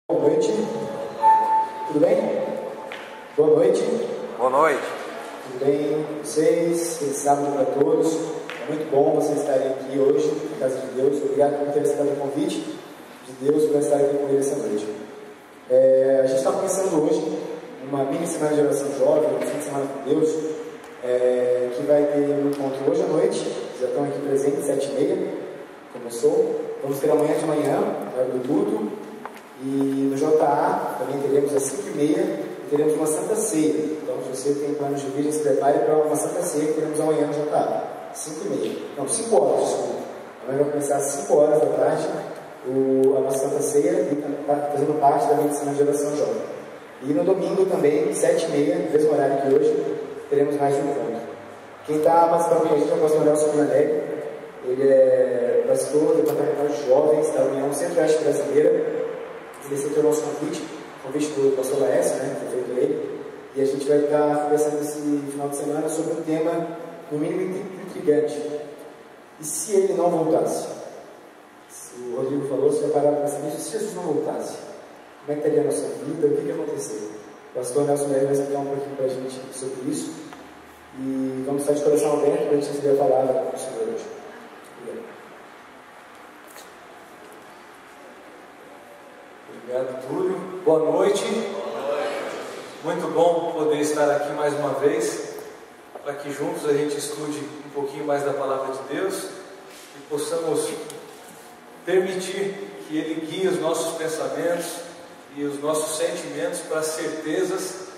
Boa noite, tudo bem? Boa noite. Boa noite. Tudo bem com vocês? Feliz sábado para todos. É muito bom vocês estarem aqui hoje, na casa de Deus. Obrigado por ter aceitado o convite de Deus para estar aqui com ele essa noite. A gente está começando hoje uma mini semana de oração jovem, um fim de semana com Deus, que vai ter um encontro hoje à noite. Já estão aqui presentes, 7h30, começou. Vamos ter amanhã de manhã, na hora do culto. E no JA também teremos às 5h30 e teremos uma Santa Ceia. Então, se você tem planos de vídeo, se prepare para uma Santa Ceia que teremos amanhã no JA. 5h30. Não, 5 horas, desculpa. Amanhã vai começar às 5 horas da tarde a nossa Santa Ceia, fazendo parte da medicina de oração jovem. E no domingo também, 7h30, mesmo horário que hoje, teremos mais um encontro. Quem está participando com a gente é o pastor Nelson Piranelli. Ele é pastor do departamento de jovens da União Centro-Oeste Brasileira. Ele aceitou o nosso convite do pastor Laércio, que foi feito ele, e a gente vai estar conversando esse final de semana sobre um tema, no mínimo, intrigante. E se ele não voltasse? O Rodrigo falou, se parar para pensar nisso, se Jesus não voltasse, como é que estaria a nossa vida? O que ia acontecer? O pastor Nelson vai explicar um pouquinho para a gente sobre isso, e vamos estar de coração aberto para a gente receber a palavra do Senhor hoje. Obrigado, Túlio. Boa noite. Muito bom poder estar aqui mais uma vez, para que juntos a gente estude um pouquinho mais da Palavra de Deus e possamos permitir que Ele guie os nossos pensamentos e os nossos sentimentos para as certezas,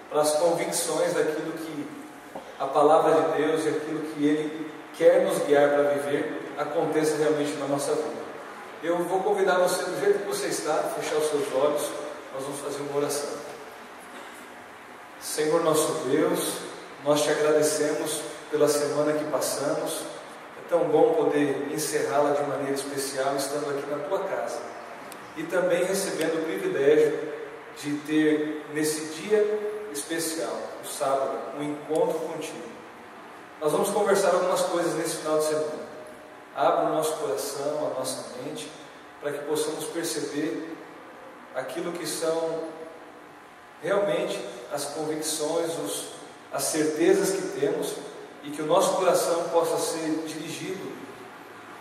para as convicções daquilo que a Palavra de Deus e aquilo que Ele quer nos guiar para viver aconteça realmente na nossa vida. Eu vou convidar você, do jeito que você está, a fechar os seus olhos. Nós vamos fazer uma oração. Senhor nosso Deus, nós te agradecemos pela semana que passamos. É tão bom poder encerrá-la de maneira especial, estando aqui na tua casa. E também recebendo o privilégio de ter, nesse dia especial, o sábado, um encontro contigo. Nós vamos conversar algumas coisas nesse final de semana. Abra o nosso coração, a nossa mente, para que possamos perceber aquilo que são realmente as convicções, as certezas que temos, e que o nosso coração possa ser dirigido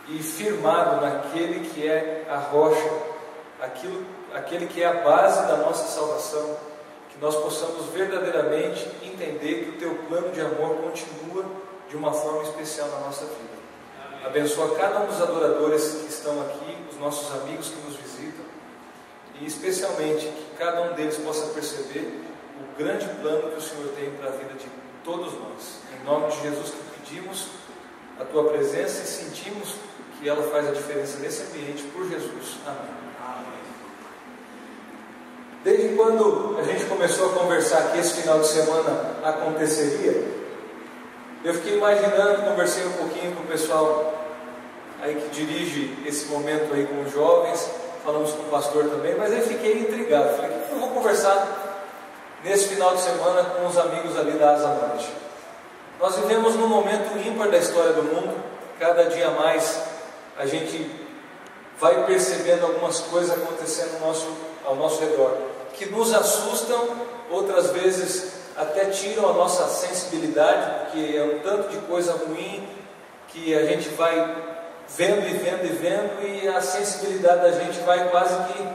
e firmado naquele que é a rocha, aquele que é a base da nossa salvação, que nós possamos verdadeiramente entender que o teu plano de amor continua de uma forma especial na nossa vida. Abençoa cada um dos adoradores que estão aqui, os nossos amigos que nos visitam, e especialmente que cada um deles possa perceber o grande plano que o Senhor tem para a vida de todos nós. Em nome de Jesus que pedimos a tua presença e sentimos que ela faz a diferença nesse ambiente, por Jesus. Amém. Amém. Desde quando a gente começou a conversar que esse final de semana aconteceria, eu fiquei imaginando, conversei um pouquinho com o pessoal aí que dirige esse momento aí com os jovens, falamos com o pastor também, mas aí fiquei intrigado. Falei, o que eu vou conversar nesse final de semana com os amigos ali da Asa Norte? Nós vivemos num momento ímpar da história do mundo. Cada dia mais a gente vai percebendo algumas coisas acontecendo ao nosso redor, que nos assustam, outras vezes até tiram a nossa sensibilidade, porque é um tanto de coisa ruim que a gente vai vendo e a sensibilidade da gente vai quase que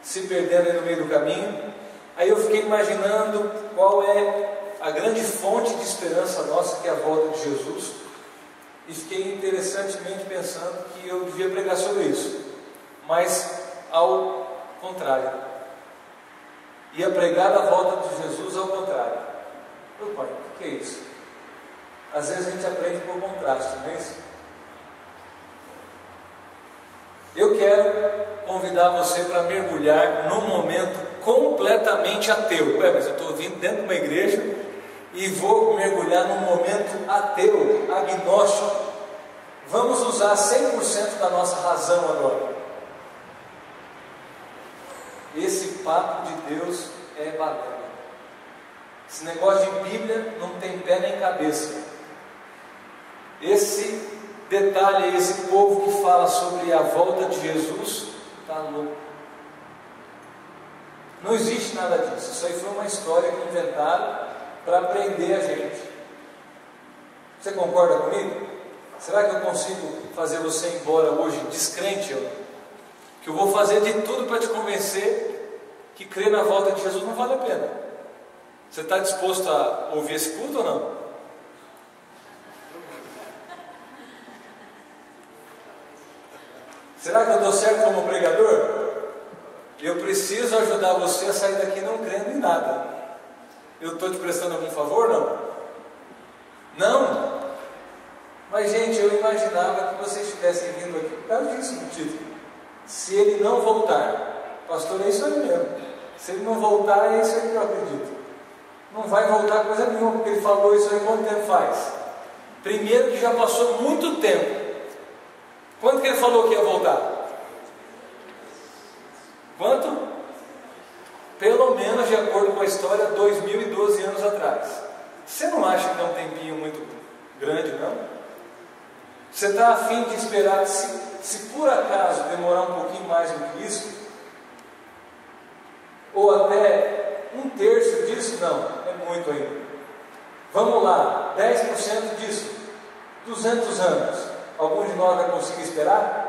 se perdendo aí no meio do caminho. Aí eu fiquei imaginando qual é a grande fonte de esperança nossa, que é a volta de Jesus, e fiquei interessantemente pensando que eu devia pregar sobre isso, mas ao contrário. Ia pregar da volta de Jesus ao contrário. Meu pai, o que é isso? Às vezes a gente aprende por contraste, não é isso? Eu quero convidar você para mergulhar num momento completamente ateu. Mas eu estou vindo dentro de uma igreja e vou mergulhar num momento ateu, agnóstico. Vamos usar 100% da nossa razão agora. Esse papo de Deus é balela. Esse negócio de Bíblia não tem pé nem cabeça. Esse detalhe, esse povo que fala sobre a volta de Jesus, está louco. Não existe nada disso. Isso aí foi uma história que inventaram para prender a gente. Você concorda comigo? Será que eu consigo fazer você ir embora hoje descrente? Que eu vou fazer de tudo para te convencer que crer na volta de Jesus não vale a pena. Você está disposto a ouvir esse culto ou não? Será que eu estou certo como pregador? Eu preciso ajudar você a sair daqui não crendo em nada. Eu estou te prestando algum favor? Não? Não? Mas gente, eu imaginava que vocês estivessem vindo aqui por causa disso no título. Se ele não voltar, pastor, é isso aí mesmo. Se ele não voltar, é isso aí que eu acredito. Não vai voltar coisa nenhuma, porque ele falou isso aí quanto tempo faz? Primeiro que já passou muito tempo. Quanto que ele falou que ia voltar? Quanto? Pelo menos, de acordo com a história, 2012 anos atrás. Você não acha que é um tempinho muito grande, não? Você está a fim de esperar, se por acaso demorar um pouquinho mais do que isso, ou até 1/3 disso? Não, é muito ainda. Vamos lá, 10% disso, 200 anos. Algum de nós vai conseguir esperar?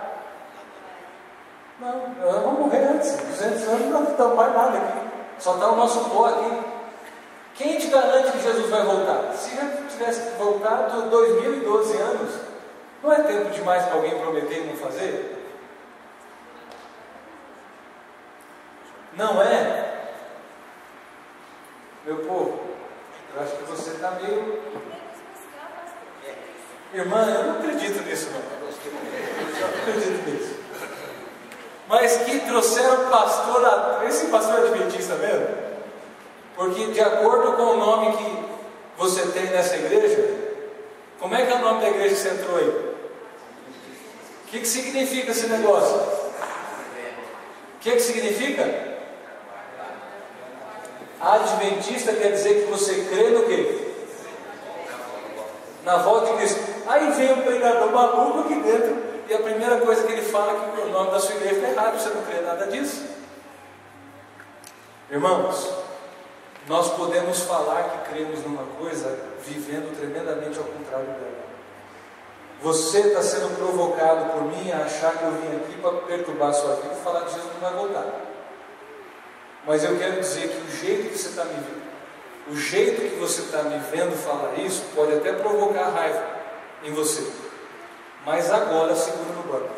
Não, nós vamos morrer antes. 200 anos não estamos mais nada aqui. Só está o nosso pó aqui. Quem te garante que Jesus vai voltar? Se já tivesse voltado 2012 anos, não é tempo demais para alguém prometer e não fazer? Não é? Meu povo, eu acho que você está meio... Irmã, eu não acredito nisso, não. Eu não acredito nisso. Mas que trouxeram pastor, esse pastor adventista mesmo? Porque de acordo com o nome que você tem nessa igreja, como é que é o nome da igreja que você entrou aí? O que significa esse negócio? O que significa? Adventista quer dizer que você crê no quê? Na volta de Cristo. Aí vem um pregador maluco aqui dentro, e a primeira coisa que ele fala é que o nome da sua igreja está errado, você não crê nada disso. Irmãos, nós podemos falar que cremos numa coisa, vivendo tremendamente ao contrário dela. Você está sendo provocado por mim a achar que eu vim aqui para perturbar a sua vida e falar que Jesus não vai voltar. Mas eu quero dizer que o jeito que você está me vendo, o jeito que você está me vendo falar isso, pode até provocar raiva em você. Mas agora, segura no banco.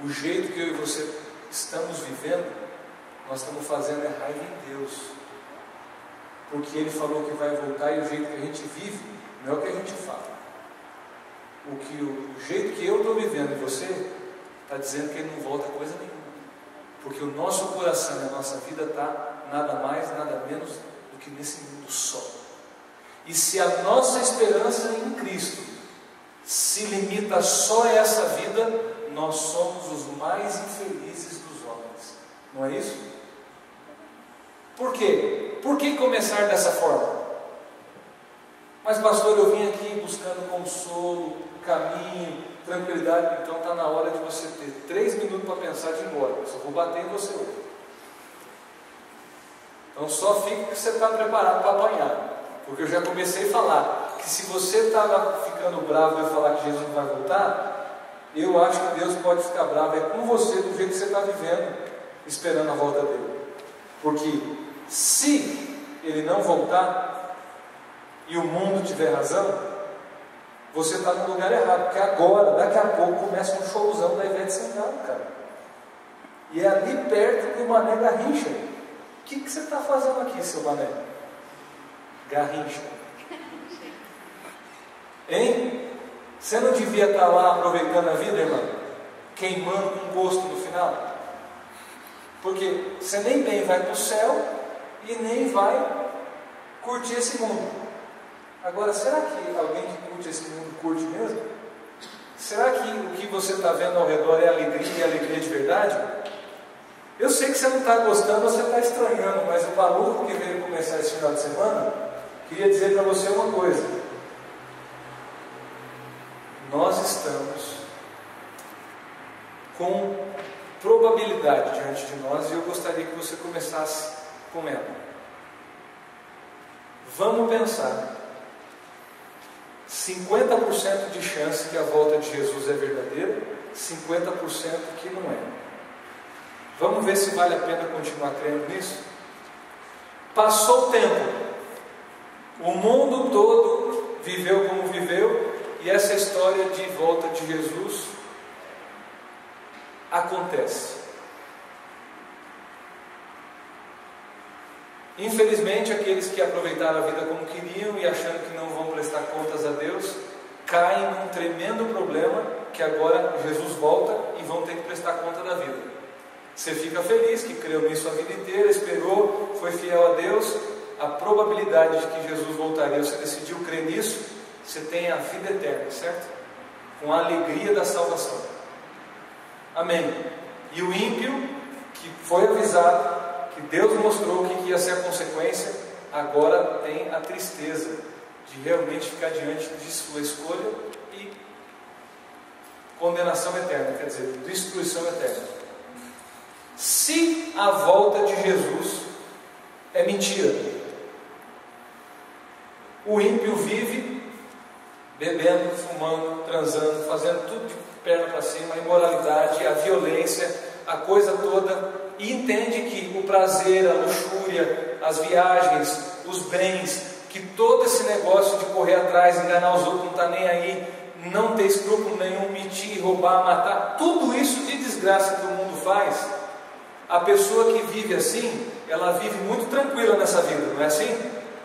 O jeito que eu e você estamos vivendo, nós estamos fazendo é raiva em Deus. Porque Ele falou que vai voltar, e o jeito que a gente vive não é o que a gente fala. O jeito que eu estou vivendo e você está dizendo que Ele não volta coisa nenhuma. Porque o nosso coração e a nossa vida está nada mais, nada menos do que nesse mundo só. E se a nossa esperança em Cristo se limita só a essa vida, nós somos os mais infelizes dos homens. Não é isso? Por quê? Por que começar dessa forma? Mas pastor, eu vim aqui buscando consolo, caminho, tranquilidade. Então está na hora de você ter 3 minutos para pensar de ir embora. Eu só vou bater em você hoje. Então só fique que você está preparado para apanhar. Porque eu já comecei a falar que se você está ficando bravo de eu falar que Jesus não vai voltar, eu acho que Deus pode ficar bravo com você do jeito que você está vivendo, esperando a volta dele. Porque se ele não voltar e o mundo tiver razão, você está no lugar errado. Porque agora, daqui a pouco, começa um showzão da Ivete Sangalo, cara. E é ali perto do Mané Garrincha. O que você está fazendo aqui, seu Mané Garrincha? Hein? Você não devia estar lá aproveitando a vida, irmão? Queimando com gosto no final? Porque você nem bem vai para o céu e nem vai curtir esse mundo. Agora, será que alguém que curte esse mundo curte mesmo? Será que o que você está vendo ao redor é alegria e alegria de verdade? Eu sei que você não está gostando, você está estranhando, mas o maluco que veio começar esse final de semana, queria dizer para você uma coisa. Nós estamos com probabilidade diante de nós e eu gostaria que você começasse com ela. Vamos pensar: 50% de chance que a volta de Jesus é verdadeira, 50% que não é. Vamos ver se vale a pena continuar crendo nisso? Passou o tempo, o mundo todo viveu como viveu, e essa história de volta de Jesus acontece. Infelizmente, aqueles que aproveitaram a vida como queriam e achando que não vão prestar contas a Deus, caem num tremendo problema, que agora Jesus volta e vão ter que prestar conta da vida. Você fica feliz que creu nisso a vida inteira, esperou, foi fiel a Deus, a probabilidade de que Jesus voltaria, você decidiu crer nisso, você tem a vida eterna, certo? Com a alegria da salvação. Amém. E o ímpio, que foi avisado, que Deus mostrou o que ia ser a consequência, agora tem a tristeza de realmente ficar diante de sua escolha e condenação eterna, quer dizer, destruição eterna. Se a volta de Jesus é mentira, o ímpio vive bebendo, fumando, transando, fazendo tudo de perna para cima, a imoralidade, a violência, a coisa toda, e entende que o prazer, a luxúria, as viagens, os bens, que todo esse negócio de correr atrás, enganar os outros, não está nem aí, não ter escrúpulo nenhum, mentir, roubar, matar, tudo isso de desgraça que o mundo faz, a pessoa que vive assim, ela vive muito tranquila nessa vida, não é assim?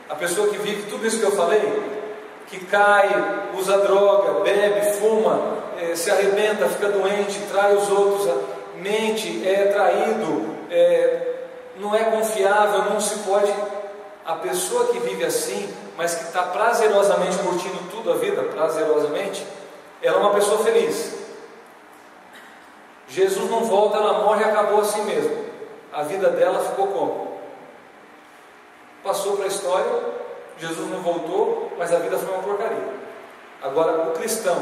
A pessoa que vive tudo isso que eu falei, que cai, usa droga, bebe, fuma, se arrebenta, fica doente, trai os outros, mente, é traído, não é confiável, não se pode. A pessoa que vive assim, mas que está prazerosamente curtindo tudo a vida, prazerosamente, ela é uma pessoa feliz. Jesus não volta, ela morre e acabou assim mesmo. A vida dela ficou como? Passou para a história, Jesus não voltou, mas a vida foi uma porcaria. Agora, o cristão,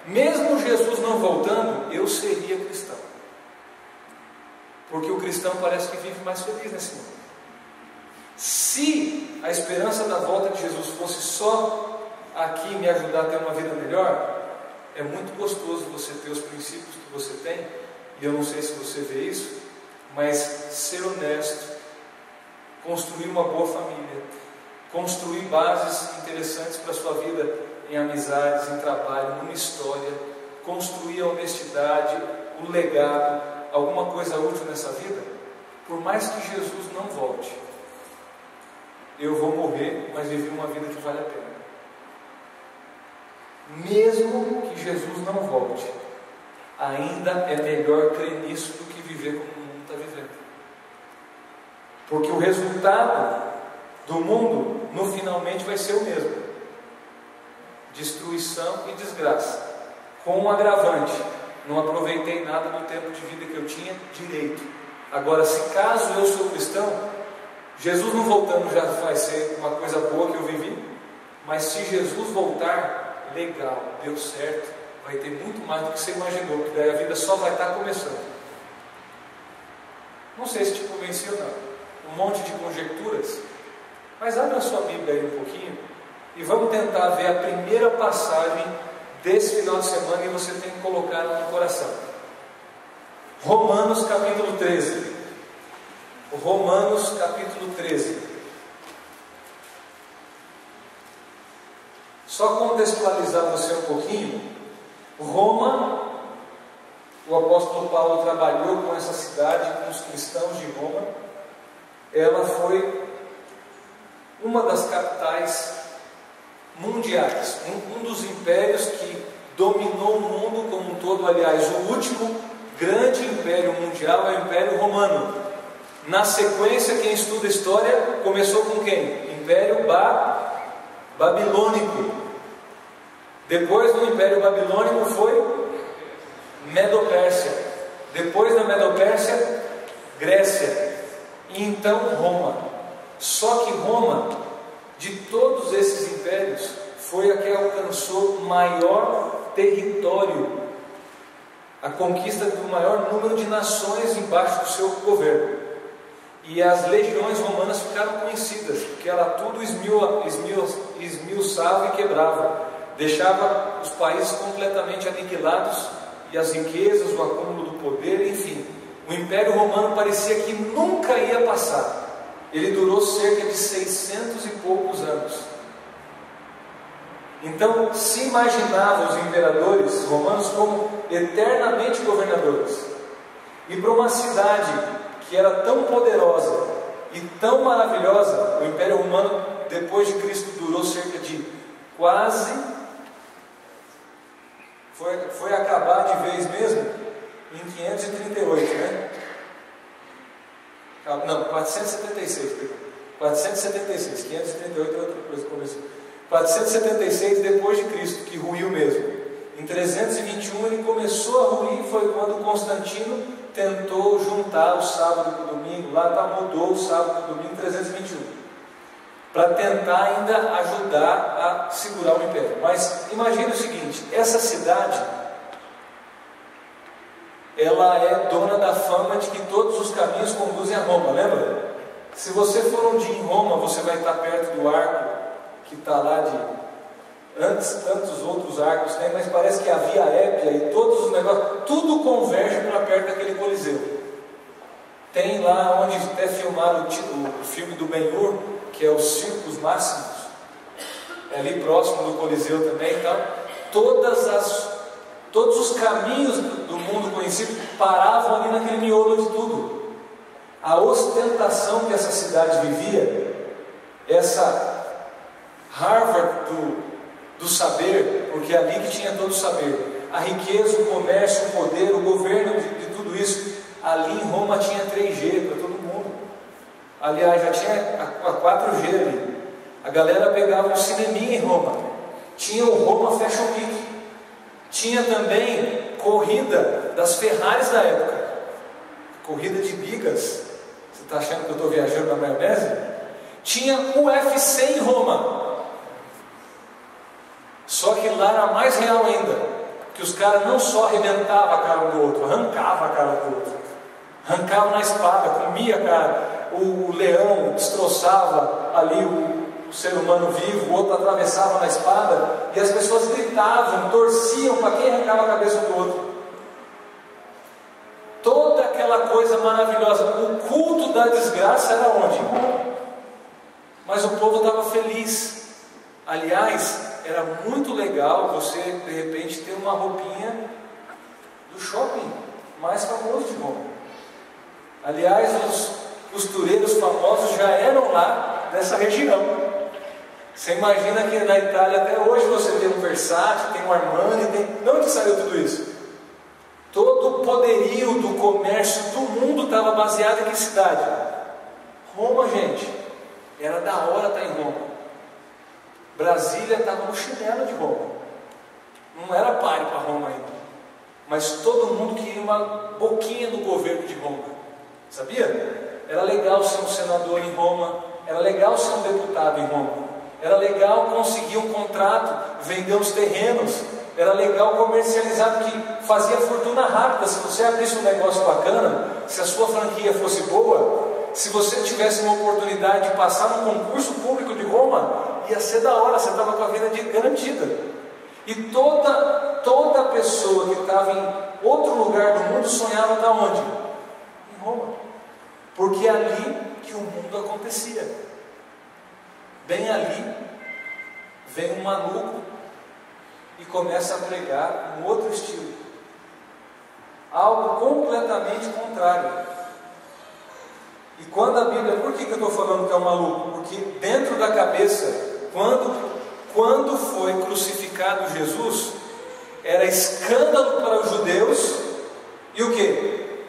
mesmo Jesus não voltando, eu seria cristão. Porque o cristão parece que vive mais feliz nesse mundo. Se a esperança da volta de Jesus fosse só aqui me ajudar a ter uma vida melhor, é muito gostoso você ter os princípios que você tem, e eu não sei se você vê isso, mas ser honesto, construir uma boa família, construir bases interessantes para a sua vida em amizades, em trabalho, numa história, construir a honestidade, o legado, alguma coisa útil nessa vida, por mais que Jesus não volte, eu vou morrer, mas viver uma vida que vale a pena. Mesmo que Jesus não volte, ainda é melhor crer nisso do que viver como o mundo está vivendo. Porque o resultado do mundo, no finalmente, vai ser o mesmo: destruição e desgraça. Com um agravante: não aproveitei nada do tempo de vida que eu tinha direito. Agora, se caso eu sou cristão, Jesus não voltando já vai ser uma coisa boa que eu vivi, mas se Jesus voltar, legal, deu certo, vai ter muito mais do que você imaginou, porque daí a vida só vai estar começando. Não sei se te convenci ou não, um monte de conjecturas, mas abre a sua Bíblia aí um pouquinho e vamos tentar ver a primeira passagem desse final de semana e você tem que colocar no coração. Romanos capítulo 13. Romanos capítulo 13. Só contextualizar você um pouquinho. Roma, o apóstolo Paulo trabalhou com essa cidade, com os cristãos de Roma. Ela foi uma das capitais mundiais, um dos impérios que dominou o mundo como um todo. Aliás, o último grande império mundial é o Império Romano. Na sequência, quem estuda história, começou com quem? Império Babilônico. Depois do Império Babilônico foi Medo-Pérsia. Depois da Medo-Pérsia, Grécia. E então Roma. Só que Roma, de todos esses impérios, foi a que alcançou maior território a conquista do maior número de nações embaixo do seu governo. E as legiões romanas ficaram conhecidas, porque ela tudo esmiuçava e quebrava, deixava os países completamente aniquilados, e as riquezas, o acúmulo do poder, enfim. O Império Romano parecia que nunca ia passar. Ele durou cerca de 600 e poucos anos. Então, se imaginavam os imperadores romanos como eternamente governadores. E para uma cidade que era tão poderosa e tão maravilhosa, o Império Romano, depois de Cristo, durou cerca de quase... Foi acabar de vez mesmo em 538, né? Não, 476, perdão. 476, 538 é outra coisa que começou. 476 depois de Cristo, que ruiu mesmo. Em 321 ele começou a ruir, foi quando Constantino tentou juntar o sábado com o domingo, lá mudou o sábado com o domingo em 321, para tentar ainda ajudar a segurar o império. Mas imagine o seguinte, essa cidade, ela é dona da fama de que todos os caminhos conduzem a Roma, lembra? Se você for um dia em Roma, você vai estar perto do arco que está lá de... Antes, tantos outros arcos tem, mas parece que a Via Épia e todos os negócios, tudo converge para perto daquele Coliseu. Tem lá onde até filmaram o filme do Ben-Hur, que é os Círculos Máximos, é ali próximo do Coliseu também. Então, todos os caminhos do mundo conhecido paravam ali naquele miolo de tudo. A ostentação que essa cidade vivia, essa Harvard do saber, porque é ali que tinha todo o saber, a riqueza, o comércio, o poder, o governo de tudo isso, ali em Roma tinha 3G para todo mundo. Aliás, já tinha a 4G ali. A galera pegava um cineminha em Roma, tinha o Roma Fashion Week, tinha também corrida das Ferraris da época, corrida de bigas. Você está achando que eu estou viajando na maionese? Tinha o UFC em Roma. Só que lá era mais real ainda, que os caras não só arrebentavam a cara um do outro, arrancavam a cara do outro, arrancavam na espada, comia a cara. O leão destroçava ali o ser humano vivo, o outro atravessava na espada, e as pessoas gritavam, torciam para quem arrancava a cabeça do outro. Toda aquela coisa maravilhosa, o culto da desgraça era onde? Mas o povo estava feliz. Aliás, era muito legal você, de repente, ter uma roupinha do shopping mais famoso de Roma. Aliás, os costureiros famosos já eram lá nessa região. Você imagina que na Itália até hoje você tem um Versace, tem um Armani, de onde saiu tudo isso? Todo o poderio do comércio do mundo estava baseado em que cidade? Roma, gente. Era da hora estar em Roma. Brasília estava no chinelo de Roma. Não era páreo para Roma ainda. Mas todo mundo queria uma boquinha do governo de Roma. Sabia? Era legal ser um senador em Roma. Era legal ser um deputado em Roma. Era legal conseguir um contrato, vender os terrenos. Era legal comercializar, porque fazia fortuna rápida. Se você abrisse um negócio bacana, se a sua franquia fosse boa, se você tivesse uma oportunidade de passar num concurso público de Roma, ia ser da hora, você estava com a vida garantida. E toda pessoa que estava em outro lugar do mundo sonhava estar onde? Em Roma. Porque é ali que o mundo acontecia. Bem ali, vem um maluco e começa a pregar um outro estilo. Algo completamente contrário. E quando a Bíblia, por que eu estou falando que é um maluco? Porque dentro da cabeça, quando foi crucificado Jesus, era escândalo para os judeus, e o que?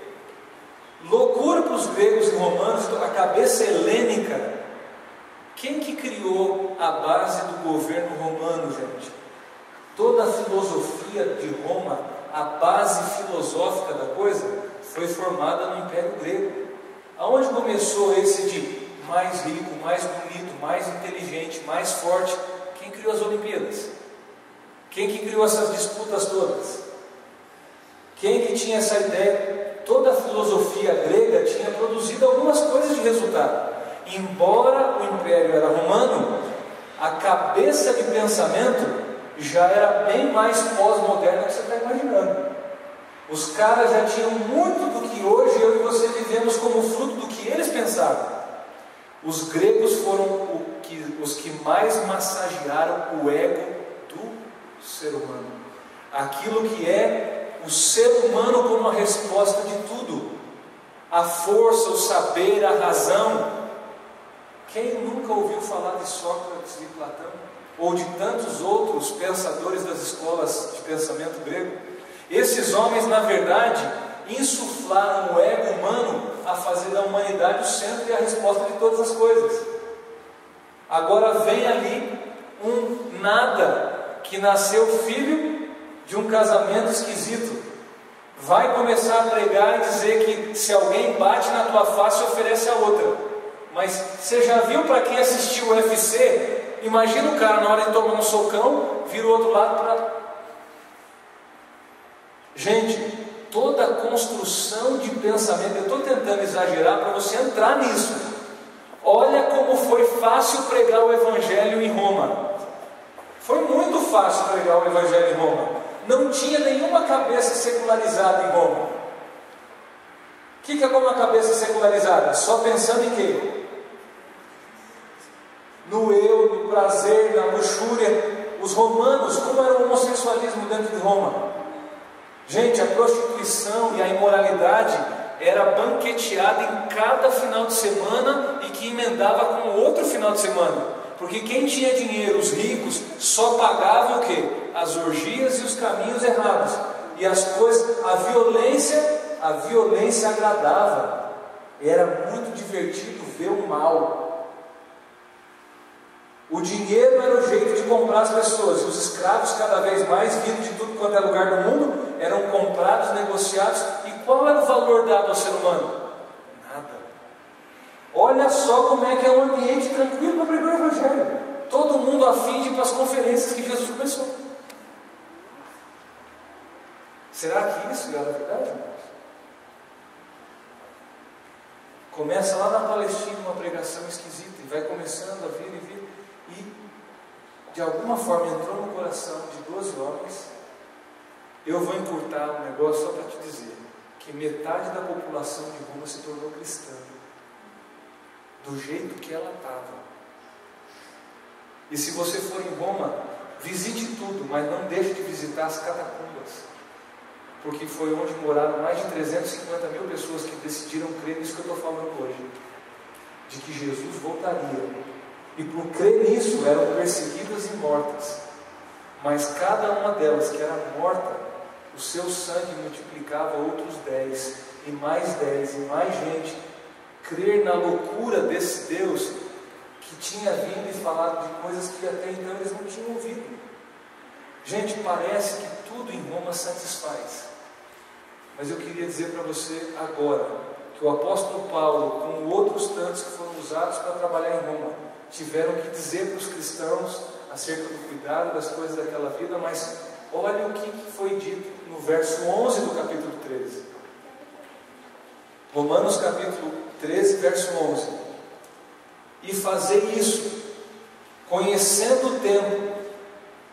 Loucura para os gregos e romanos, a cabeça helênica. Quem que criou a base do governo romano, gente? Toda a filosofia de Roma, a base filosófica da coisa, foi formada no Império Grego. Aonde começou esse de mais rico, mais bonito, mais inteligente, mais forte? Quem criou as Olimpíadas? Quem que criou essas disputas todas? Quem que tinha essa ideia? Toda a filosofia grega tinha produzido algumas coisas de resultado. Embora o império era romano, a cabeça de pensamento já era bem mais pós-moderna do que você está imaginando. Os caras já tinham muito do que hoje eu e você vivemos como fruto do que eles pensavam. Os gregos foram os que mais massagearam o ego do ser humano. Aquilo que é o ser humano como a resposta de tudo. A força, o saber, a razão. Quem nunca ouviu falar de Sócrates e Platão? Ou de tantos outros pensadores das escolas de pensamento grego? Esses homens, na verdade, insuflaram o ego humano a fazer da humanidade o centro e a resposta de todas as coisas. Agora vem ali um nada que nasceu filho de um casamento esquisito. Vai começar a pregar e dizer que se alguém bate na tua face, oferece a outra. Mas você já viu para quem assistiu o UFC? Imagina o cara na hora de tomar um socão, vira o outro lado para... Gente, toda a construção de pensamento, eu estou tentando exagerar para você entrar nisso. Olha como foi fácil pregar o Evangelho em Roma. Foi muito fácil pregar o Evangelho em Roma. Não tinha nenhuma cabeça secularizada em Roma. O que é uma cabeça secularizada? Só pensando em quê? No eu, no prazer, na luxúria. Os romanos, como era o homossexualismo dentro de Roma? Gente, a prostituição e a imoralidade era banqueteada em cada final de semana e que emendava com outro final de semana. Porque quem tinha dinheiro, os ricos, só pagavam o quê? As orgias e os caminhos errados. E as coisas, a violência agradava. Era muito divertido ver o mal. O dinheiro era o jeito de comprar as pessoas. E os escravos, cada vez mais, vindo de tudo quanto é lugar do mundo, eram comprados, negociados. E qual era o valor dado ao ser humano? Nada. Olha só como é que é um ambiente tranquilo para pregar o Evangelho. Todo mundo a fim de ir para as conferências que Jesus começou. Será que isso era verdade, irmãos? Começa lá na Palestina uma pregação esquisita e vai começando a vir e vir. E de alguma forma entrou no coração de 12 homens. Eu vou encurtar um negócio só para te dizer que metade da população de Roma se tornou cristã, do jeito que ela estava. E se você for em Roma, visite tudo, mas não deixe de visitar as catacumbas, porque foi onde moraram mais de 350 mil pessoas que decidiram crer nisso que eu estou falando hoje, de que Jesus voltaria. E por crer nisso eram perseguidas e mortas. Mas cada uma delas que era morta, o seu sangue multiplicava outros 10, e mais 10, e mais gente. Crer na loucura desse Deus que tinha vindo e falado de coisas que até então eles não tinham ouvido. Gente, parece que tudo em Roma satisfaz. Mas eu queria dizer para você agora que o apóstolo Paulo, como outros tantos que foram usados para trabalhar em Roma, tiveram que dizer para os cristãos acerca do cuidado das coisas daquela vida, mas olha o que foi dito no verso 11 do capítulo 13. Romanos capítulo 13, verso 11. E fazer isso, conhecendo o tempo,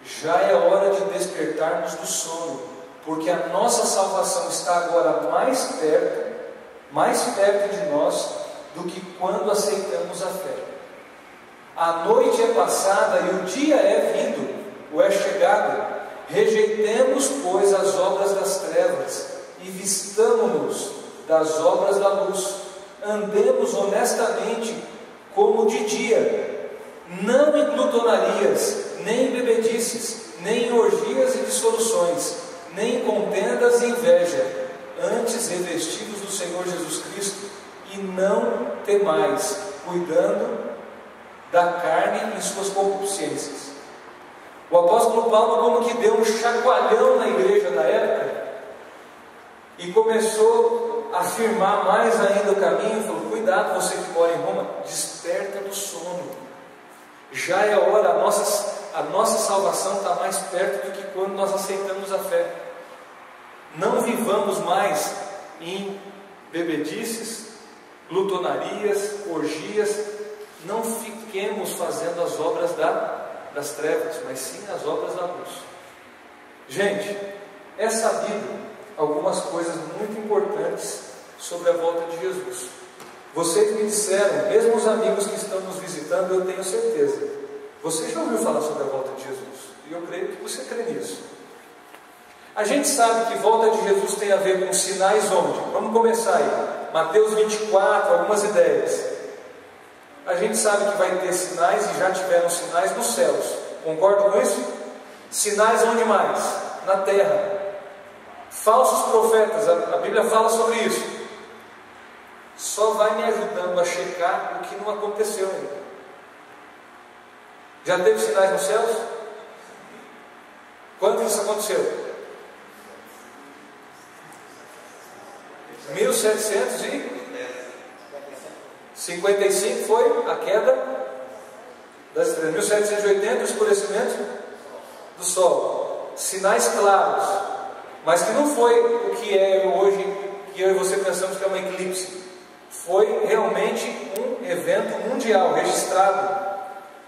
já é hora de despertarmos do sono, porque a nossa salvação está agora mais perto de nós do que quando aceitamos a fé. A noite é passada e o dia é vindo, ou é chegado. Rejeitemos, pois, as obras das trevas e vistamo-nos das obras da luz. Andemos honestamente como de dia, não em glutonarias, nem em bebedices, nem em orgias e dissoluções, nem em contendas e inveja, antes revestidos do Senhor Jesus Cristo, e não temais, cuidando da carne e suas concupiscências. O apóstolo Paulo como que deu um chacoalhão na igreja da época e começou a afirmar mais ainda o caminho. Falou: cuidado, você que mora em Roma, desperta do sono, já é hora. A nossa salvação está mais perto do que quando nós aceitamos a fé. Não vivamos mais em bebedices, glutonarias, orgias. Não fiquemos fazendo as obras das trevas, mas sim as obras da luz. Gente, é sabido algumas coisas muito importantes sobre a volta de Jesus. Vocês me disseram, mesmo os amigos que estão nos visitando, eu tenho certeza, você já ouviu falar sobre a volta de Jesus, e eu creio que você crê nisso. A gente sabe que volta de Jesus tem a ver com sinais onde? Vamos começar aí, Mateus 24, algumas ideias. A gente sabe que vai ter sinais, e já tiveram sinais nos céus, concorda com isso? Sinais onde mais? Na terra. Falsos profetas, a Bíblia fala sobre isso. Só vai me ajudando a checar o que não aconteceu ainda. Já teve sinais nos céus? Quando isso aconteceu? 1755 foi a queda das estrelas. 1780 o escurecimento do sol. Sinais claros, mas que não foi o que é hoje, que eu e você pensamos que é uma eclipse. Foi realmente um evento mundial, registrado.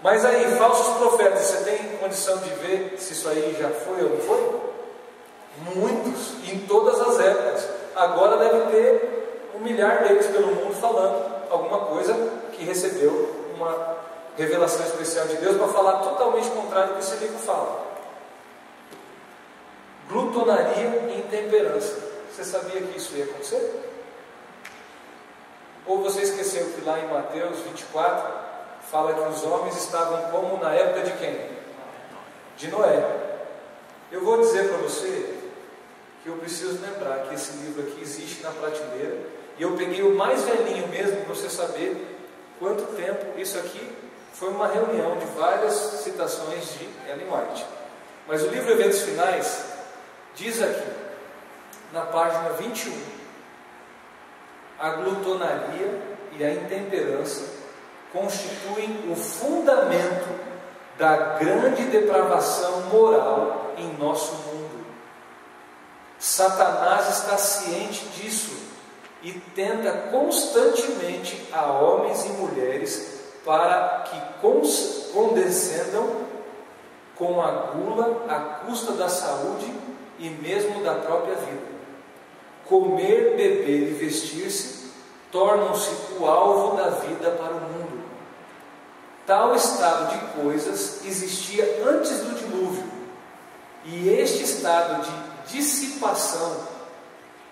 Mas aí, falsos profetas, você tem condição de ver se isso aí já foi ou não foi? Muitos, em todas as épocas. Agora deve ter 1 milhar deles pelo mundo falando alguma coisa que recebeu uma revelação especial de Deus para falar totalmente contrário do que esse livro fala. Glutonaria e intemperança. Você sabia que isso ia acontecer? Ou você esqueceu que lá em Mateus 24 fala que os homens estavam como na época de quem? De Noé. Eu vou dizer para você que eu preciso lembrar que esse livro aqui existe na prateleira, e eu peguei o mais velhinho mesmo para você saber quanto tempo isso aqui foi uma reunião de várias citações de Ellen White. Mas o livro Eventos Finais diz aqui, na página 21, a glutonaria e a intemperança constituem o fundamento da grande depravação moral em nosso mundo. Satanás está ciente disso e tenta constantemente a homens e mulheres para que condescendam com a gula à custa da saúde e mesmo da própria vida. Comer, beber e vestir-se tornam-se o alvo da vida para o mundo. Tal estado de coisas existia antes do dilúvio, e este estado de dissipação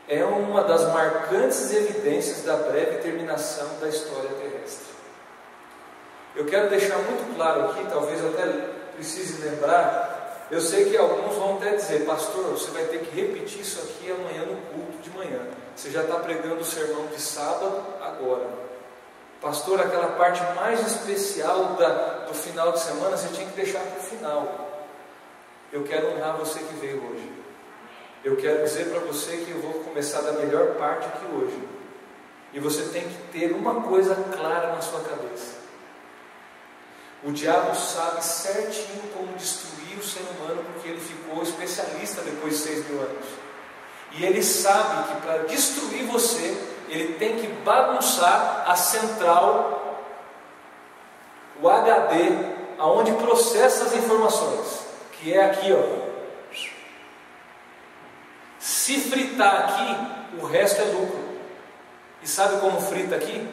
é uma das marcantes evidências da breve terminação da história terrestre. Eu quero deixar muito claro aqui, talvez eu até precise lembrar, eu sei que alguns vão até dizer, pastor, você vai ter que repetir isso aqui amanhã no culto de manhã. Você já está pregando o sermão de sábado agora. Pastor, aquela parte mais especial do final de semana, você tinha que deixar para o final. Eu quero honrar você que veio hoje. Eu quero dizer para você que eu vou começar da melhor parte aqui hoje. E você tem que ter uma coisa clara na sua cabeça. O diabo sabe certinho como destruir o ser humano, porque ele ficou especialista depois de 6.000 anos. E ele sabe que para destruir você, ele tem que bagunçar a central, o HD, aonde processa as informações, que é aqui, ó. Se fritar aqui, o resto é lucro. E sabe como frita aqui?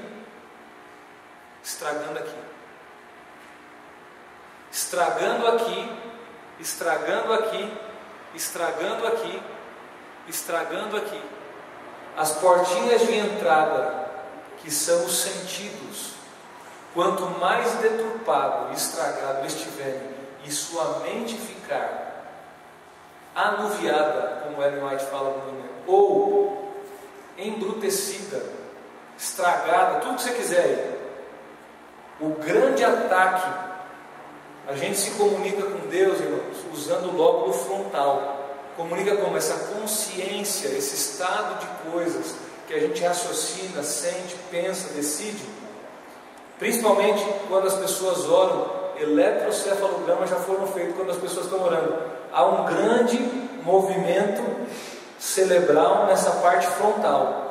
Estragando aqui. Estragando aqui, estragando aqui, estragando aqui, estragando aqui. As portinhas de entrada, que são os sentidos, quanto mais deturpado e estragado estiverem, e sua mente ficar anuviada, como Ellen White fala no momento, ou embrutecida, estragada, tudo que você quiser aí. O grande ataque, a gente se comunica com Deus, irmãos, usando o lóbulo frontal. Comunica como essa consciência, esse estado de coisas que a gente raciocina, sente, pensa, decide. Principalmente quando as pessoas oram, eletrocefalogramas já foram feitos quando as pessoas estão orando. Há um grande movimento cerebral nessa parte frontal.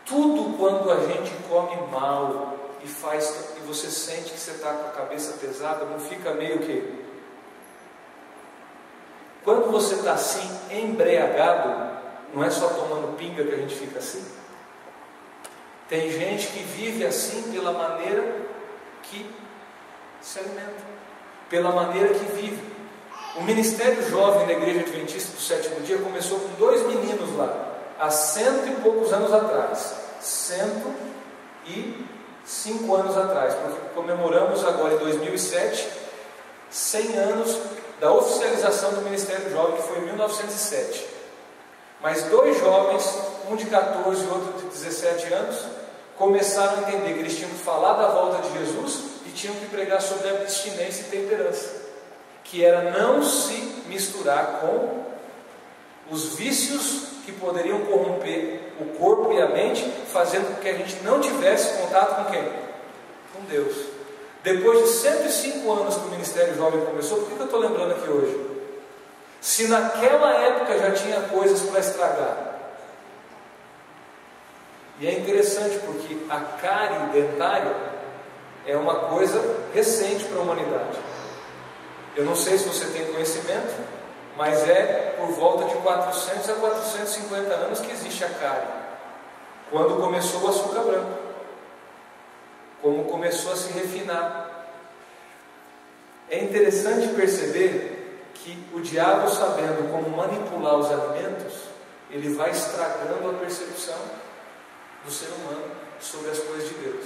Tudo quando a gente come mal e você sente que você está com a cabeça pesada, não fica meio que... Quando você está assim, embriagado, não é só tomando pinga que a gente fica assim? Tem gente que vive assim pela maneira que se alimenta, pela maneira que vive. O Ministério Jovem da Igreja Adventista do Sétimo Dia começou com 2 meninos lá, há 100 e poucos anos atrás, 105 anos atrás, porque comemoramos agora em 2007, 100 anos da oficialização do Ministério Jovem, que foi em 1907. Mas 2 jovens, um de 14 e outro de 17 anos, começaram a entender que eles tinham que falar da volta de Jesus e tinham que pregar sobre abstinência e temperança, que era não se misturar com os vícios que poderiam corromper o corpo e a mente, fazendo com que a gente não tivesse contato com quem? Com Deus. Depois de 105 anos que o Ministério Jovem começou, por que eu estou lembrando aqui hoje? Se naquela época já tinha coisas para estragar. E é interessante porque a cárie dentária é uma coisa recente para a humanidade. Eu não sei se você tem conhecimento, mas é por volta de 400 a 450 anos que existe a cárie. Quando começou o açúcar branco, como começou a se refinar. É interessante perceber que o diabo, sabendo como manipular os alimentos, ele vai estragando a percepção do ser humano sobre as coisas de Deus.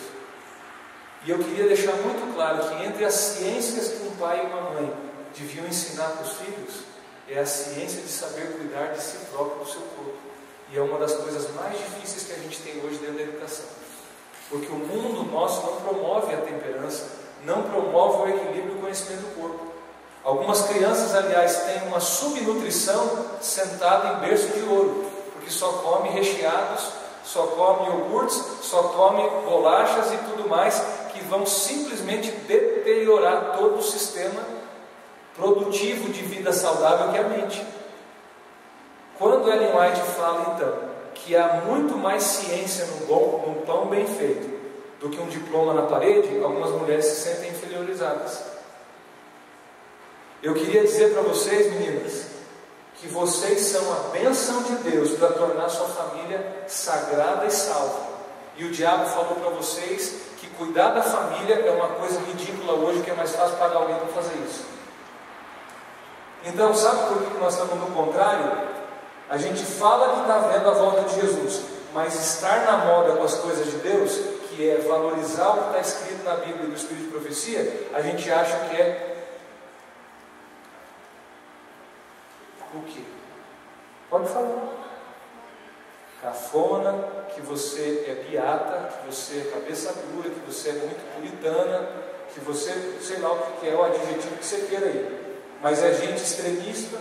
E eu queria deixar muito claro que entre as ciências que um pai e uma mãe deviam ensinar para os filhos, é a ciência de saber cuidar de si próprio, do seu corpo. E é uma das coisas mais difíceis que a gente tem hoje dentro da educação. Porque o mundo nosso não promove a temperança, não promove o equilíbrio e o conhecimento do corpo. Algumas crianças, aliás, têm uma subnutrição sentada em berço de ouro, porque só come recheados, só come iogurtes, só come bolachas e tudo mais, que vão simplesmente deteriorar todo o sistema produtivo de vida saudável que é a mente. Quando Ellen White fala, então, que há muito mais ciência no pão bem feito do que um diploma na parede, algumas mulheres se sentem inferiorizadas. Eu queria dizer para vocês, meninas, que vocês são a bênção de Deus para tornar sua família sagrada e salva. E o diabo falou para vocês que cuidar da família é uma coisa ridícula hoje, que é mais fácil pagar alguém para fazer isso. Então, sabe por que nós estamos no contrário? A gente fala que está vendo a volta de Jesus, mas estar na moda com as coisas de Deus, que é valorizar o que está escrito na Bíblia do Espírito de Profecia, a gente acha que é o quê? Pode falar. Cafona, que você é beata, que você é cabeça dura, que você é muito puritana, que você, sei lá o que é o adjetivo que você queira aí. Mas é gente extremista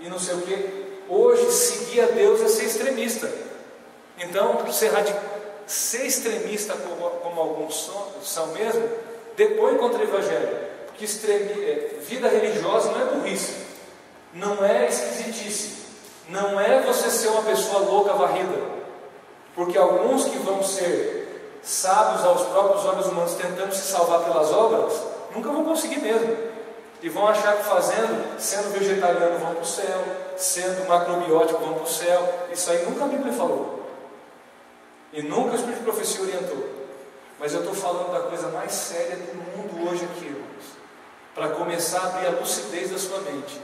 e não sei o que. Hoje, seguir a Deus é ser extremista. Então, ser extremista, como alguns são mesmo, depõe contra o Evangelho. Porque vida religiosa não é burrice, não é esquisitice, não é você ser uma pessoa louca varrida. Porque alguns que vão ser sábios aos próprios olhos humanos, tentando se salvar pelas obras, nunca vão conseguir mesmo. E vão achar que sendo vegetariano vão para o céu, sendo macrobiótico vão para o céu. Isso aí nunca a Bíblia falou. E nunca o Espírito de Profecia orientou. Mas eu estou falando da coisa mais séria do mundo hoje aqui, irmãos. Para começar a abrir a lucidez da sua mente.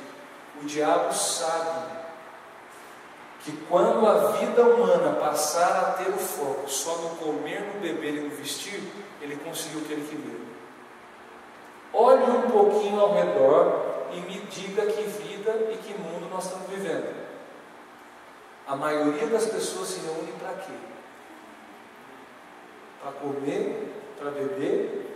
O diabo sabe que quando a vida humana passar a ter o foco só no comer, no beber e no vestir, ele conseguiu o que ele queria. Olhe um pouquinho ao redor e me diga que vida e que mundo nós estamos vivendo. A maioria das pessoas se reúne para quê? Para comer, para beber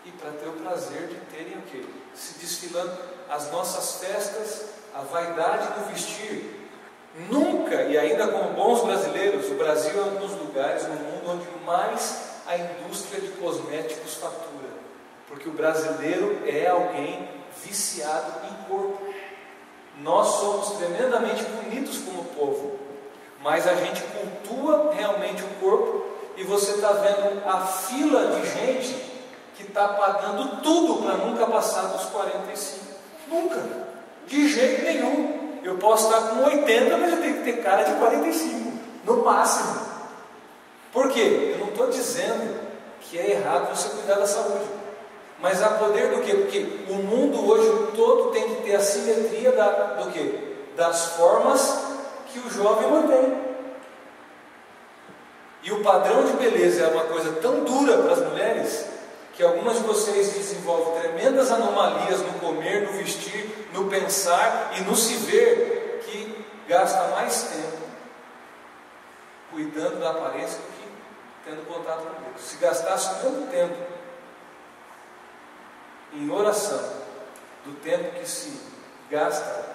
e para ter o prazer de terem o quê? Se desfilando. As nossas festas, a vaidade do vestir. Nunca, e ainda como bons brasileiros, o Brasil é um dos lugares no mundo onde mais a indústria de cosméticos fatura. Porque o brasileiro é alguém viciado em corpo. Nós somos tremendamente bonitos como povo, mas a gente cultua realmente o corpo, e você está vendo a fila de gente que está pagando tudo para nunca passar dos 45. Nunca, de jeito nenhum. Eu posso estar com 80, mas eu tenho que ter cara de 45, no máximo. Por quê? Eu não estou dizendo que é errado você cuidar da saúde, mas há poder do quê? Porque o mundo hoje todo tem que ter a simetria do quê? Das formas que o jovem mantém. E o padrão de beleza é uma coisa tão dura para as mulheres, que algumas de vocês desenvolvem tremendas anomalias no comer, no vestir, no pensar e no se ver, que gasta mais tempo cuidando da aparência do que tendo contato com Deus. Se gastasse tanto tempo em oração, do tempo que se gasta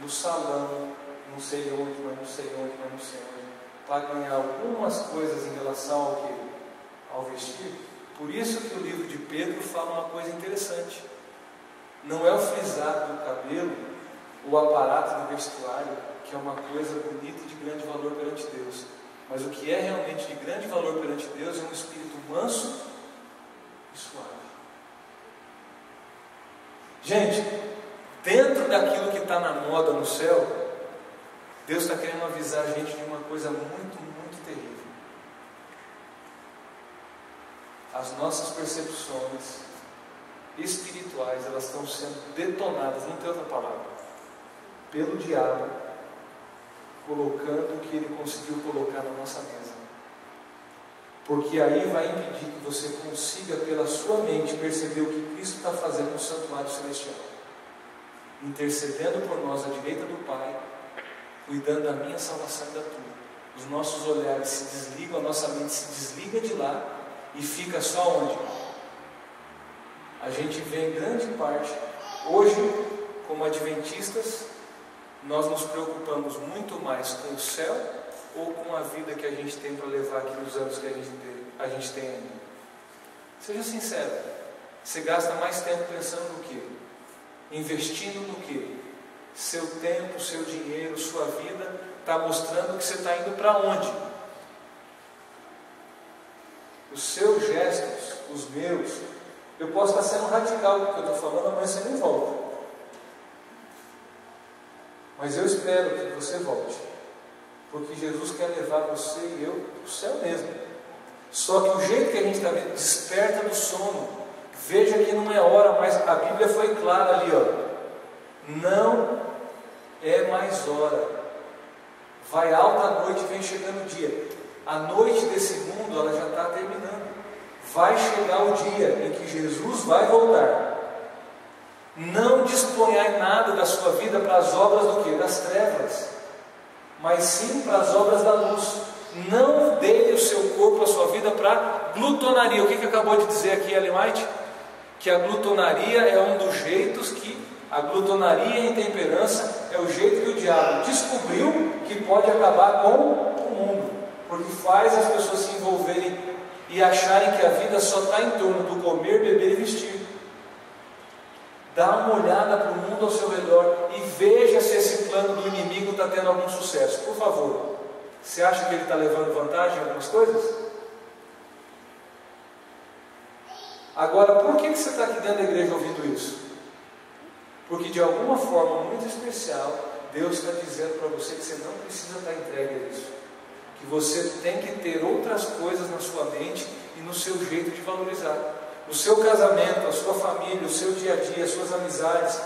no salão, não sei onde, mas não sei onde, mas não sei onde, para ganhar algumas coisas em relação ao vestir. Por isso que o livro de Pedro fala uma coisa interessante. Não é o frisado do cabelo, o aparato do vestuário, que é uma coisa bonita e de grande valor perante Deus. Mas o que é realmente de grande valor perante Deus é um espírito manso e suave. Gente, dentro daquilo que está na moda no céu, Deus está querendo avisar a gente de uma coisa muito, muito terrível. As nossas percepções espirituais, elas estão sendo detonadas, não tem outra palavra, pelo diabo, colocando o que ele conseguiu colocar na nossa mesa. Porque aí vai impedir que você consiga, pela sua mente, perceber o que Cristo está fazendo no santuário celestial, intercedendo por nós à direita do Pai, cuidando da minha salvação e da tua. Os nossos olhares se desligam, a nossa mente se desliga de lá e fica só onde? A gente vê em grande parte, hoje, como adventistas, nós nos preocupamos muito mais com o céu ou com a vida que a gente tem para levar aqui nos anos que a gente tem ainda. Seja sincero, você gasta mais tempo pensando no quê? Investindo no quê? Seu tempo, seu dinheiro, sua vida está mostrando que você está indo para onde? Os seus gestos, os meus, eu posso estar sendo radical com o que eu estou falando, amanhã você nem volta. Mas eu espero que você volte, porque Jesus quer levar você e eu para o céu mesmo. Só que o jeito que a gente está vendo, desperta do sono. Veja que não é hora, mas a Bíblia foi clara ali, ó. Não é mais hora. Vai alta a noite, vem chegando o dia. A noite desse mundo, ela já está terminando. Vai chegar o dia em que Jesus vai voltar. Não disponhai nada da sua vida para as obras do quê? Das trevas, mas sim para as obras da luz. Não dê o seu corpo, a sua vida para glutonaria. O que acabou de dizer aqui Ellen White? Que a glutonaria é um dos jeitos que a glutonaria e a intemperança é o jeito que o diabo descobriu que pode acabar com o mundo, porque faz as pessoas se envolverem e acharem que a vida só está em torno do comer, beber e vestir. Dá uma olhada para o mundo ao seu redor e veja se esse plano do inimigo está tendo algum sucesso. Por favor, você acha que ele está levando vantagem em algumas coisas? Agora, por que você está aqui dentro da igreja ouvindo isso? Porque de alguma forma muito especial, Deus está dizendo para você que você não precisa estar entregue a isso. Que você tem que ter outras coisas na sua mente e no seu jeito de valorizar. O seu casamento, a sua família, o seu dia a dia, as suas amizades,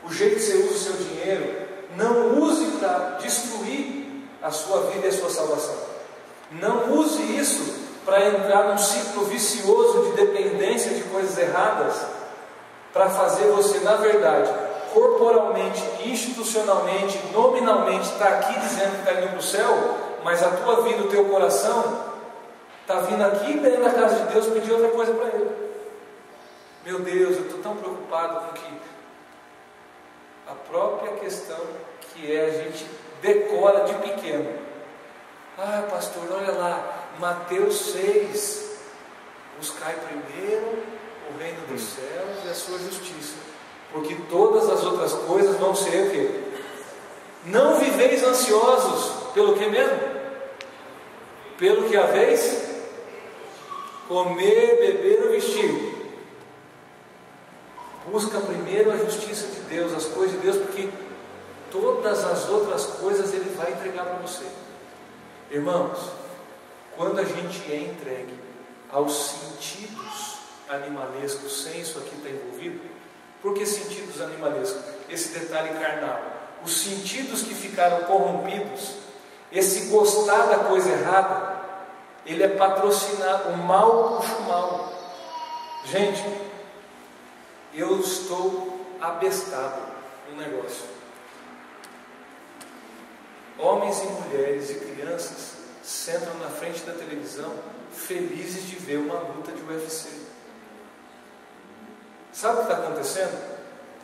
o jeito que você usa o seu dinheiro, não use para destruir a sua vida e a sua salvação. Não use isso para entrar num ciclo vicioso de dependência de coisas erradas, para fazer você, na verdade, corporalmente, institucionalmente, nominalmente, estar aqui dizendo que está indo para o céu, mas a tua vida, o teu coração, está vindo aqui dentro da casa de Deus pedir outra coisa para Ele. Meu Deus, eu estou tão preocupado com que a própria questão que é a gente decora de pequeno. Ah, pastor, olha lá, Mateus 6, buscai primeiro o reino dos céus e a sua justiça, porque todas as outras coisas vão ser o quê? Não viveis ansiosos, pelo que mesmo? Pelo que haveis? Comer, beber ou vestir. Busca primeiro a justiça de Deus, as coisas de Deus, porque todas as outras coisas Ele vai entregar para você. Irmãos, quando a gente é entregue aos sentidos animalescos, sem isso aqui estar envolvido, por que sentidos animalescos? Esse detalhe carnal, os sentidos que ficaram corrompidos, esse gostar da coisa errada, ele é patrocinado, o mal puxa o mal. Gente, eu estou abestado no negócio. Homens e mulheres e crianças sentam na frente da televisão felizes de ver uma luta de UFC. Sabe o que está acontecendo?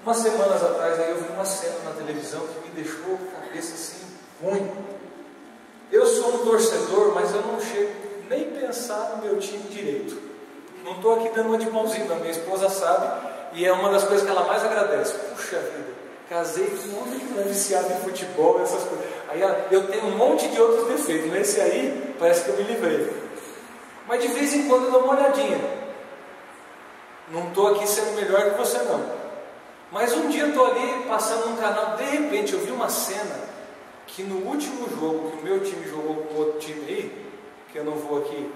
Umas semanas atrás aí eu vi uma cena na televisão que me deixou a cabeça assim ruim. Eu sou um torcedor, mas eu não chego nem pensar no meu time direito. Não estou aqui dando uma de mãozinha, minha esposa sabe, e é uma das coisas que ela mais agradece. Puxa vida, casei com um homem que não é viciado em futebol, essas coisas. Aí eu tenho um monte de outros defeitos, nesse aí parece que eu me livrei. Mas de vez em quando eu dou uma olhadinha. Não estou aqui sendo melhor que você não. Mas um dia eu estou ali passando num canal, de repente eu vi uma cena que no último jogo que o meu time jogou com outro time aí, que eu não vou aqui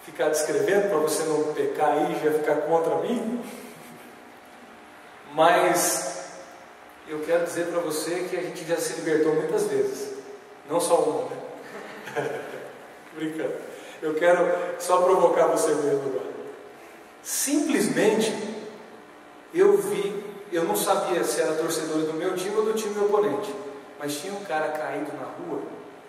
ficar descrevendo para você não pecar aí e já ficar contra mim, mas eu quero dizer para você que a gente já se libertou muitas vezes, não só uma, né? Brincando. Eu quero só provocar você mesmo agora. Simplesmente eu não sabia se era torcedor do meu time ou do time oponente, mas tinha um cara caído na rua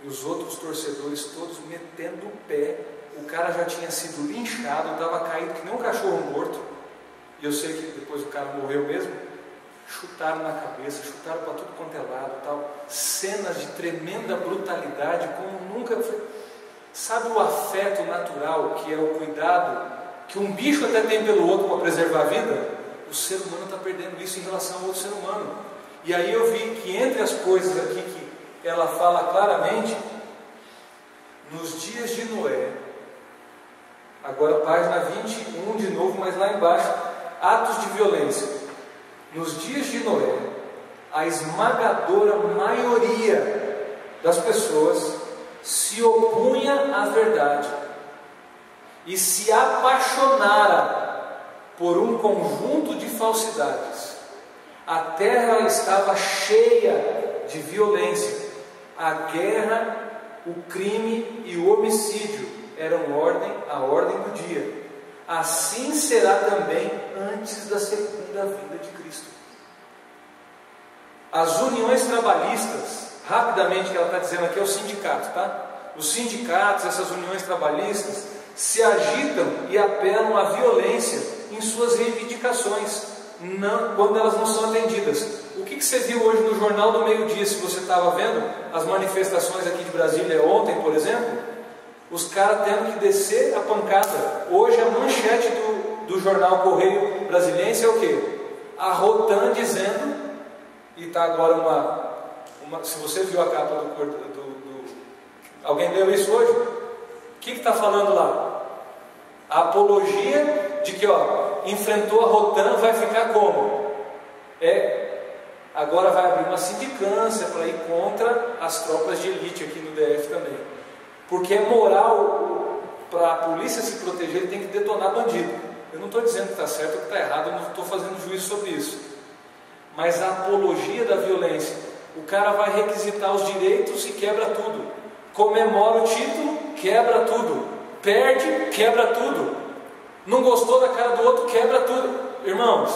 e os outros torcedores todos metendo o pé. O cara já tinha sido linchado, estava caído que nem um cachorro morto, e eu sei que depois o cara morreu mesmo. Chutaram na cabeça, chutaram para tudo quanto é lado, tal. Cenas de tremenda brutalidade, como nunca. Sabe o afeto natural, que é o cuidado que um bicho até tem pelo outro para preservar a vida? O ser humano está perdendo isso em relação ao outro ser humano. E aí eu vi que entre as coisas aqui que ela fala claramente, nos dias de Noé, agora página 21 de novo, mas lá embaixo, atos de violência. Nos dias de Noé, a esmagadora maioria das pessoas se opunha à verdade e se apaixonara por um conjunto de falsidades. A terra estava cheia de violência. A guerra, o crime e o homicídio eram a ordem do dia. Assim será também antes da segunda vinda de Cristo. As uniões trabalhistas, rapidamente que ela está dizendo aqui é o sindicato, tá? Os sindicatos, essas uniões trabalhistas, se agitam e apelam à violência em suas reivindicações, quando elas não são atendidas. O que você viu hoje no Jornal do Meio-Dia, se você estava vendo as manifestações aqui de Brasília ontem, por exemplo? Os caras tendo que descer a pancada. Hoje a manchete do jornal Correio Brasiliense é o quê? A Rotan dizendo, e está agora se você viu a capa alguém leu isso hoje? O que está falando lá? A apologia de que enfrentou a Rotan, vai ficar como? Agora vai abrir uma sindicância para ir contra as tropas de elite aqui no DF também. Porque é moral para a polícia se proteger, ele tem que detonar bandido. Eu não estou dizendo que está certo ou que está errado, eu não estou fazendo juízo sobre isso. Mas a apologia da violência, o cara vai requisitar os direitos e quebra tudo. Comemora o título, quebra tudo. Perde, quebra tudo. Não gostou da cara do outro, quebra tudo. Irmãos,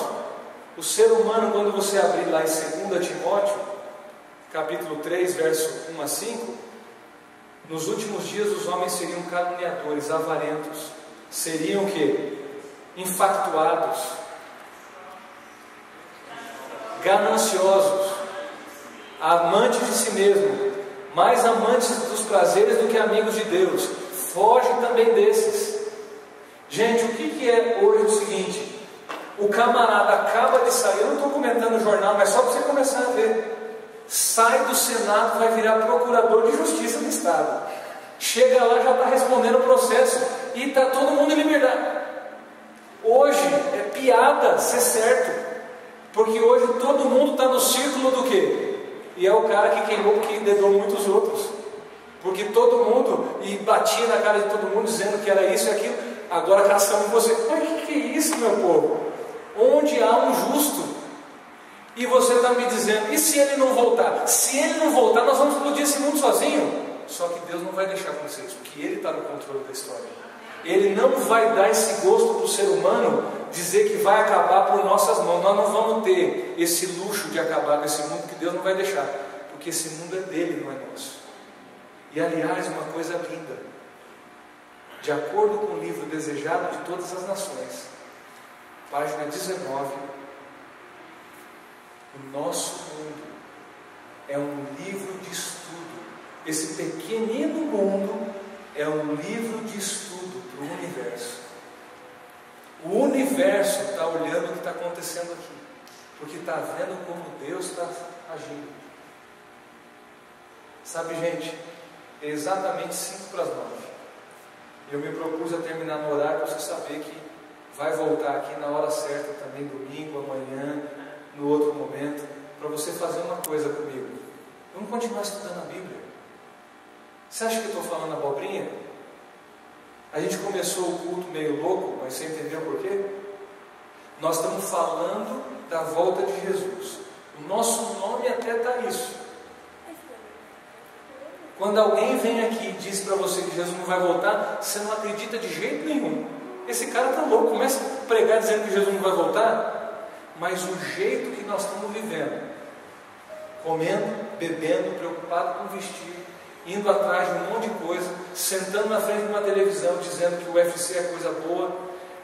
o ser humano, quando você abrir lá em 2 Timóteo, capítulo 3, verso 1 a 5, nos últimos dias os homens seriam caluniadores, avarentos, seriam o quê? Infatuados, gananciosos, amantes de si mesmo, mais amantes dos prazeres do que amigos de Deus. Foge também desses. Gente, o que é hoje o seguinte? O camarada acaba de sair, eu não estou comentando no jornal, mas só para você começar a ver. sai do Senado, vai virar procurador de justiça do Estado. Chega lá, já está respondendo o processo e está todo mundo em liberdade. Hoje é piada ser certo, porque hoje todo mundo está no círculo do quê? E é o cara que queimou porque dedou muitos outros, porque todo mundo, e batia na cara de todo mundo dizendo que era isso e aquilo. Agora caçamos você. Mas o que é isso, meu povo? Onde há um justo, e você está me dizendo, e se ele não voltar? Se ele não voltar, nós vamos explodir esse mundo sozinho. Só que Deus não vai deixar acontecer isso, porque Ele está no controle da história. Ele não vai dar esse gosto para o ser humano dizer que vai acabar por nossas mãos. Nós não vamos ter esse luxo de acabar com esse mundo, que Deus não vai deixar, porque esse mundo é dele, não é nosso. E aliás, uma coisa linda, de acordo com o livro Desejado de Todas as Nações, página 19, o nosso mundo é um livro de estudo. Esse pequenino mundo é um livro de estudo para o universo. O universo está olhando o que está acontecendo aqui, porque está vendo como Deus está agindo. Sabe, gente, é exatamente 5 para as 9. Eu me propus a terminar no horário para você saber que vai voltar aqui na hora certa também, domingo, amanhã, no outro momento, para você fazer uma coisa comigo. Vamos continuar estudando a Bíblia. Você acha que eu estou falando abobrinha? A gente começou o culto meio louco, mas você entendeu por quê? Nós estamos falando da volta de Jesus. O nosso nome até está isso. Quando alguém vem aqui e diz para você que Jesus não vai voltar, você não acredita de jeito nenhum. Esse cara está louco, começa a pregar dizendo que Jesus não vai voltar. Mas o jeito que nós estamos vivendo, comendo, bebendo, preocupado com vestir, indo atrás de um monte de coisa, sentando na frente de uma televisão dizendo que o UFC é coisa boa,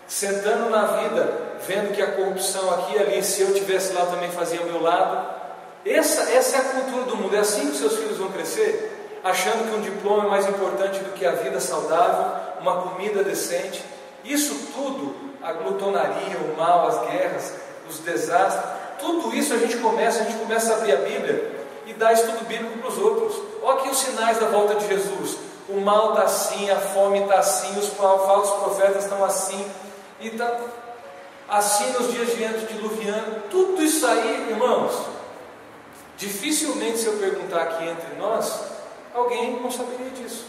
sentando na vida, vendo que a corrupção aqui e ali, se eu tivesse lá, eu também fazia ao meu lado. Essa é a cultura do mundo. É assim que seus filhos vão crescer, achando que um diploma é mais importante do que a vida saudável, uma comida decente. Isso tudo, a glutonaria, o mal, as guerras, os desastres, tudo isso a gente começa a abrir a Bíblia e dar estudo bíblico para os outros. Olha aqui os sinais da volta de Jesus. O mal está assim, a fome está assim, os falsos profetas estão assim, e está assim nos dias de antediluviano. Tudo isso aí, irmãos, dificilmente, se eu perguntar aqui entre nós, alguém não saberia disso.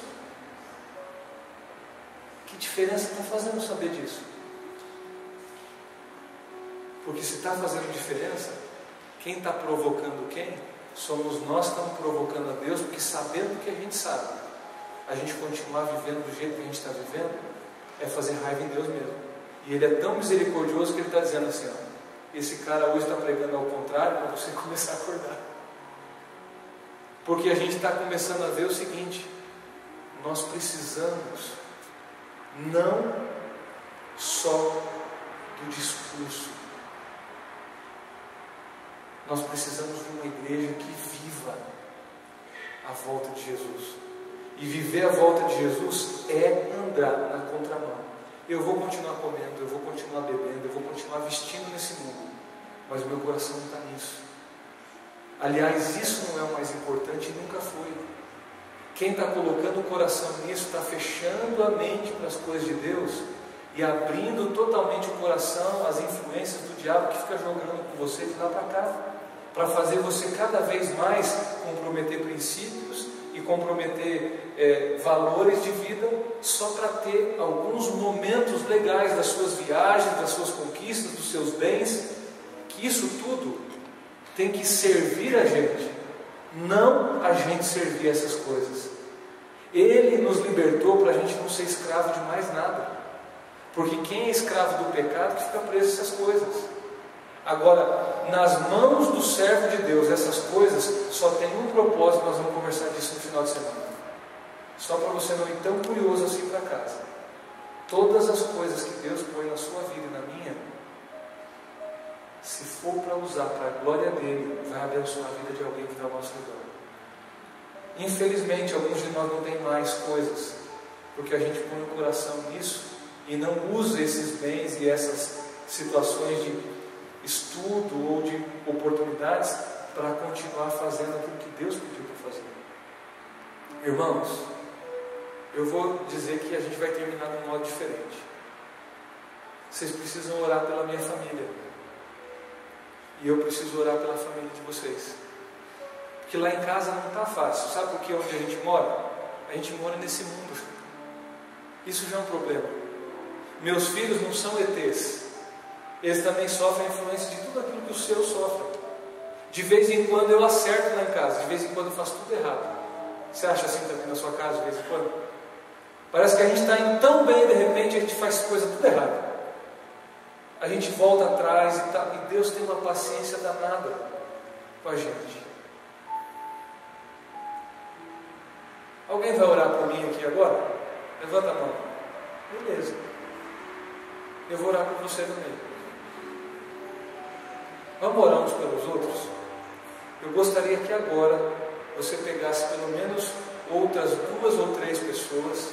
Que diferença está fazendo saber disso? Porque se está fazendo diferença, quem está provocando quem? Somos nós que estamos provocando a Deus, porque sabendo o que a gente sabe, a gente continuar vivendo do jeito que a gente está vivendo, é fazer raiva em Deus mesmo. E Ele é tão misericordioso que Ele está dizendo assim, ó, esse cara hoje está pregando ao contrário, para você começar a acordar. Porque a gente está começando a ver o seguinte, nós precisamos não só do discurso, nós precisamos de uma igreja que viva a volta de Jesus. E viver a volta de Jesus é andar na contramão. Eu vou continuar comendo, eu vou continuar bebendo, eu vou continuar vestindo nesse mundo, mas o meu coração não está nisso. Aliás, isso não é o mais importante e nunca foi. Quem está colocando o coração nisso está fechando a mente para as coisas de Deus e abrindo totalmente o coração às influências do diabo que fica jogando com você de lá para cá, para fazer você cada vez mais comprometer princípios e comprometer valores de vida só para ter alguns momentos legais das suas viagens, das suas conquistas, dos seus bens, que isso tudo tem que servir a gente, não a gente servir essas coisas. Ele nos libertou para a gente não ser escravo de mais nada, porque quem é escravo do pecado que fica preso a essas coisas. Agora, nas mãos do servo de Deus, essas coisas só tem um propósito. Nós vamos conversar disso no final de semana, só para você não ir tão curioso assim para casa. Todas as coisas que Deus põe na sua vida e na minha, se for para usar para a glória dele, vai abençoar a vida de alguém que está ao nosso redor. Infelizmente, alguns de nós não têm mais coisas, porque a gente põe o coração nisso e não usa esses bens e essas situações de estudo ou de oportunidades para continuar fazendo aquilo que Deus pediu para fazer. Irmãos, eu vou dizer que a gente vai terminar de um modo diferente. Vocês precisam orar pela minha família. E eu preciso orar pela família de vocês. Porque lá em casa não está fácil. Sabe por que onde a gente mora? A gente mora nesse mundo. Isso já é um problema. Meus filhos não são ETs. Eles também sofrem a influência de tudo aquilo que os seus sofrem. De vez em quando eu acerto lá em casa. De vez em quando eu faço tudo errado. Você acha assim também na sua casa de vez em quando? Parece que a gente está indo tão bem, de repente a gente faz coisa tudo errada. A gente volta atrás e Deus tem uma paciência danada com a gente. Alguém vai orar por mim aqui agora? Levanta a mão. Beleza. Eu vou orar por você também. Vamos orar uns pelos outros? Eu gostaria que agora você pegasse pelo menos outras 2 ou 3 pessoas.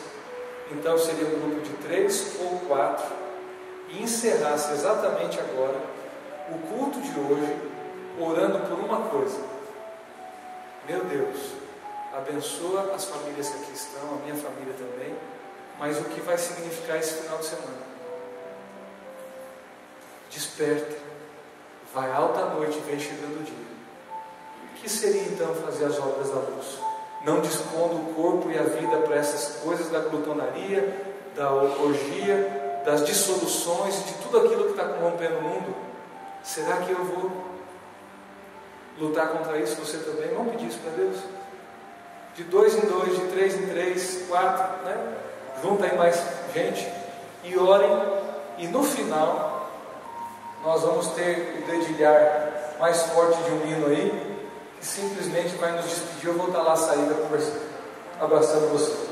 Então seria um grupo de 3 ou 4. E encerrasse exatamente agora o culto de hoje, orando por uma coisa. Meu Deus, abençoa as famílias que aqui estão, a minha família também, mas o que vai significar esse final de semana? Desperta, vai alta noite e vem chegando o dia. O que seria então fazer as obras da luz? Não dispondo o corpo e a vida para essas coisas da glutonaria, da orgia, das dissoluções, de tudo aquilo que está corrompendo o mundo. Será que eu vou lutar contra isso? Você também? Vamos pedir isso para Deus? De 2 em 2, de 3 em 3, 4, né? Junta aí mais gente e orem. E no final nós vamos ter o dedilhar mais forte de um hino aí, que simplesmente vai nos despedir. Eu vou estar lá à saída conversando, abraçando você.